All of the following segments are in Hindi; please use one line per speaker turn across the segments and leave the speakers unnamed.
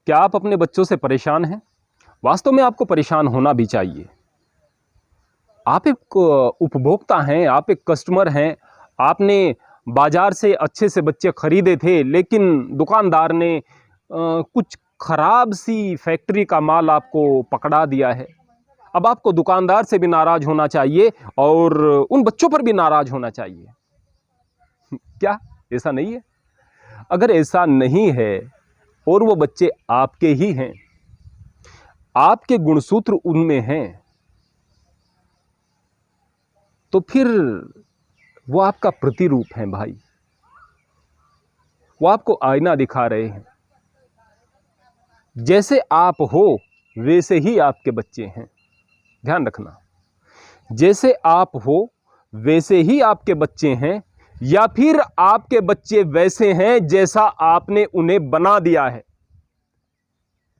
क्या आप अपने बच्चों से परेशान हैं? वास्तव में आपको परेशान होना भी चाहिए। आप एक उपभोक्ता हैं, आप एक कस्टमर हैं। आपने बाजार से अच्छे से बच्चे खरीदे थे, लेकिन दुकानदार ने कुछ खराब सी फैक्ट्री का माल आपको पकड़ा दिया है। अब आपको दुकानदार से भी नाराज होना चाहिए और उन बच्चों पर भी नाराज होना चाहिए। क्या ऐसा नहीं है? अगर ऐसा नहीं है और वो बच्चे आपके ही हैं, आपके गुणसूत्र उनमें हैं, तो फिर वो आपका प्रतिरूप हैं भाई। वो आपको आईना दिखा रहे हैं। जैसे आप हो वैसे ही आपके बच्चे हैं। ध्यान रखना, जैसे आप हो वैसे ही आपके बच्चे हैं, या फिर आपके बच्चे वैसे हैं जैसा आपने उन्हें बना दिया है।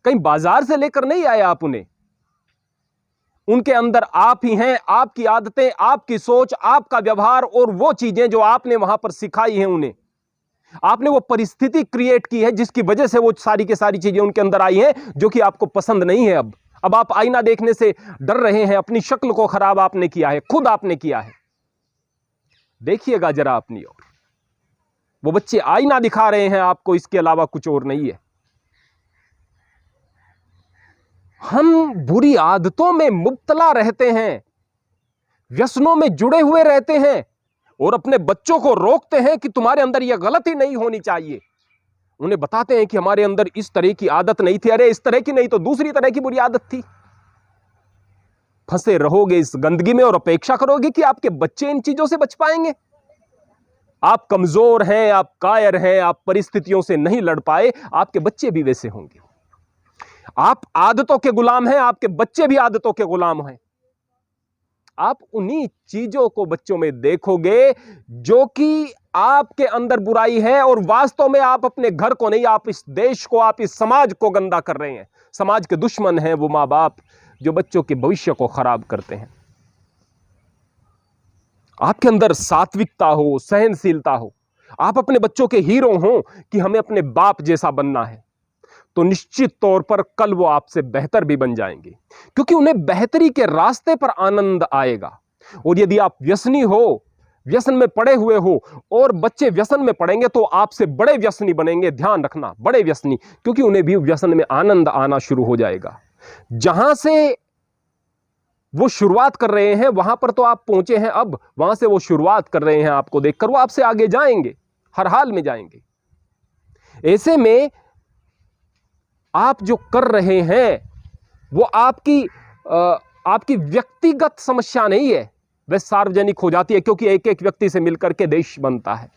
कहीं बाजार से लेकर नहीं आए आप उन्हें। उनके अंदर आप ही हैं, आपकी आदतें, आपकी सोच, आपका व्यवहार और वो चीजें जो आपने वहां पर सिखाई हैं उन्हें। आपने वो परिस्थिति क्रिएट की है जिसकी वजह से वो सारी की सारी चीजें उनके अंदर आई हैं जो कि आपको पसंद नहीं है। अब आप आईना देखने से डर रहे हैं। अपनी शक्ल को खराब आपने किया है, खुद आपने किया है। देखिएगा जरा अपनी ओर। वो बच्चे आईना दिखा रहे हैं आपको, इसके अलावा कुछ और नहीं है। हम बुरी आदतों में मुब्तला रहते हैं, व्यसनों में जुड़े हुए रहते हैं और अपने बच्चों को रोकते हैं कि तुम्हारे अंदर यह गलती नहीं होनी चाहिए। उन्हें बताते हैं कि हमारे अंदर इस तरह की आदत नहीं थी। अरे इस तरह की नहीं तो दूसरी तरह की बुरी आदत थी। फंसे रहोगे इस गंदगी में और अपेक्षा करोगे कि आपके बच्चे इन चीजों से बच पाएंगे। आप कमजोर हैं, आप कायर हैं, आप परिस्थितियों से नहीं लड़ पाए, आपके बच्चे भी वैसे होंगे। आप आदतों के गुलाम हैं, आपके बच्चे भी आदतों के गुलाम हैं। आप उन्हीं चीजों को बच्चों में देखोगे जो कि आपके अंदर बुराई है, और वास्तव में आप अपने घर को नहीं, आप इस देश को, आप इस समाज को गंदा कर रहे हैं। समाज के दुश्मन हैं वो माँ बाप जो बच्चों के भविष्य को खराब करते हैं। आपके अंदर सात्विकता हो, सहनशीलता हो, आप अपने बच्चों के हीरो हो कि हमें अपने बाप जैसा बनना है, तो निश्चित तौर पर कल वो आपसे बेहतर भी बन जाएंगे, क्योंकि उन्हें बेहतरी के रास्ते पर आनंद आएगा। और यदि आप व्यसनी हो, व्यसन में पड़े हुए हो और बच्चे व्यसन में पड़ेंगे, तो आपसे बड़े व्यसनी बनेंगे। ध्यान रखना, बड़े व्यसनी, क्योंकि उन्हें भी व्यसन में आनंद आना शुरू हो जाएगा। जहां से वो शुरुआत कर रहे हैं वहां पर तो आप पहुंचे हैं, अब वहां से वो शुरुआत कर रहे हैं आपको देखकर, वो आपसे आगे जाएंगे, हर हाल में जाएंगे। ऐसे में आप जो कर रहे हैं वो आपकी व्यक्तिगत समस्या नहीं है, वह सार्वजनिक हो जाती है, क्योंकि एक एक व्यक्ति से मिलकर के देश बनता है।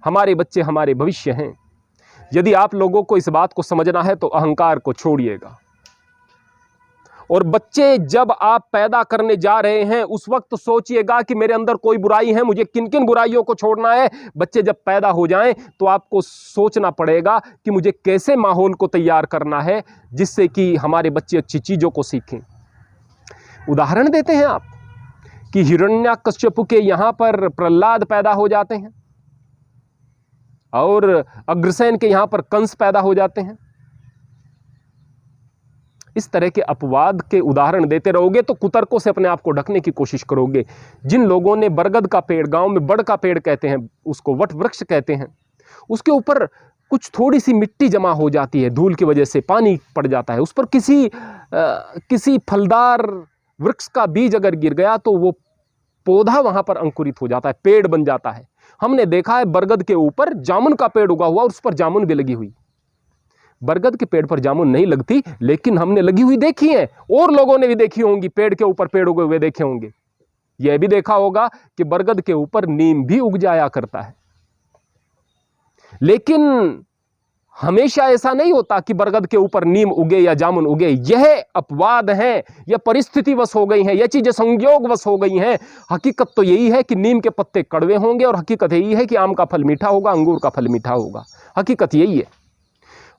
हमारे बच्चे हमारे भविष्य हैं। यदि आप लोगों को इस बात को समझना है तो अहंकार को छोड़िएगा। और बच्चे जब आप पैदा करने जा रहे हैं उस वक्त सोचिएगा कि मेरे अंदर कोई बुराई है, मुझे किन किन बुराइयों को छोड़ना है। बच्चे जब पैदा हो जाएं तो आपको सोचना पड़ेगा कि मुझे कैसे माहौल को तैयार करना है जिससे कि हमारे बच्चे अच्छी चीजों को सीखें। उदाहरण देते हैं आप कि हिरण्यकश्यप के यहां पर प्रहलाद पैदा हो जाते हैं और अग्रसेन के यहां पर कंस पैदा हो जाते हैं। इस तरह के अपवाद के उदाहरण देते रहोगे तो कुतर्कों से अपने आप को ढकने की कोशिश करोगे। जिन लोगों ने बरगद का पेड़, गांव में बड़ का पेड़ कहते हैं, उसको वट वृक्ष कहते हैं, उसके ऊपर कुछ थोड़ी सी मिट्टी जमा हो जाती है, धूल की वजह से पानी पड़ जाता है, उस पर किसी फलदार वृक्ष का बीज अगर गिर गया तो वो पौधा वहां पर अंकुरित हो जाता है, पेड़ बन जाता है। हमने देखा है बरगद के ऊपर जामुन का पेड़ उगा हुआ और उस पर जामुन भी लगी हुई। बरगद के पेड़ पर जामुन नहीं लगती, लेकिन हमने लगी हुई देखी है, और लोगों ने भी देखी होंगी, पेड़ के ऊपर पेड़ उगे हुए देखे होंगे। यह भी देखा होगा कि बरगद के ऊपर नीम भी उग जाया करता है। लेकिन हमेशा ऐसा नहीं होता कि बरगद के ऊपर नीम उगे या जामुन उगे। यह अपवाद है, यह परिस्थितिवश हो गई हैं, यह चीजें संयोगवश हो गई हैं। हकीकत तो यही है कि नीम के पत्ते कड़वे होंगे, और हकीकत यही है कि आम का फल मीठा होगा, अंगूर का फल मीठा होगा। हकीकत यही है।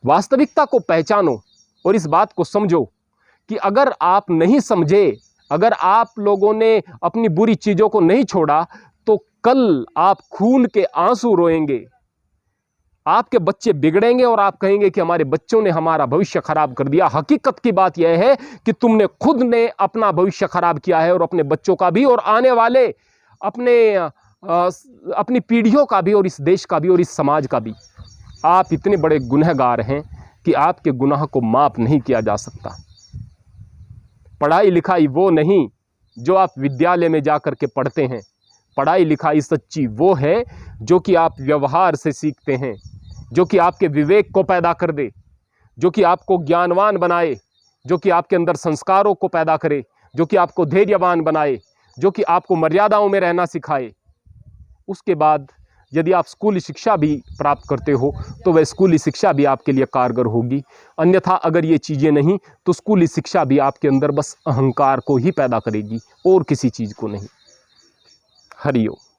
वास्तविकता को पहचानो और इस बात को समझो कि अगर आप नहीं समझे, अगर आप लोगों ने अपनी बुरी चीजों को नहीं छोड़ा, तो कल आप खून के आंसू रोएंगे। आपके बच्चे बिगड़ेंगे और आप कहेंगे कि हमारे बच्चों ने हमारा भविष्य खराब कर दिया। हकीकत की बात यह है कि तुमने खुद ने अपना भविष्य खराब किया है और अपने बच्चों का भी और आने वाले अपनी पीढ़ियों का भी और इस देश का भी और इस समाज का भी। आप इतने बड़े गुनहगार हैं कि आपके गुनाह को माफ नहीं किया जा सकता। पढ़ाई लिखाई वो नहीं जो आप विद्यालय में जाकर के पढ़ते हैं। पढ़ाई लिखाई सच्ची वो है जो कि आप व्यवहार से सीखते हैं, जो कि आपके विवेक को पैदा कर दे, जो कि आपको ज्ञानवान बनाए, जो कि आपके अंदर संस्कारों को पैदा करे, जो कि आपको धैर्यवान बनाए, जो कि आपको मर्यादाओं में रहना सिखाए। उसके बाद यदि आप स्कूली शिक्षा भी प्राप्त करते हो तो वह स्कूली शिक्षा भी आपके लिए कारगर होगी। अन्यथा अगर ये चीज़ें नहीं तो स्कूली शिक्षा भी आपके अंदर बस अहंकार को ही पैदा करेगी और किसी चीज़ को नहीं। हरि ओम।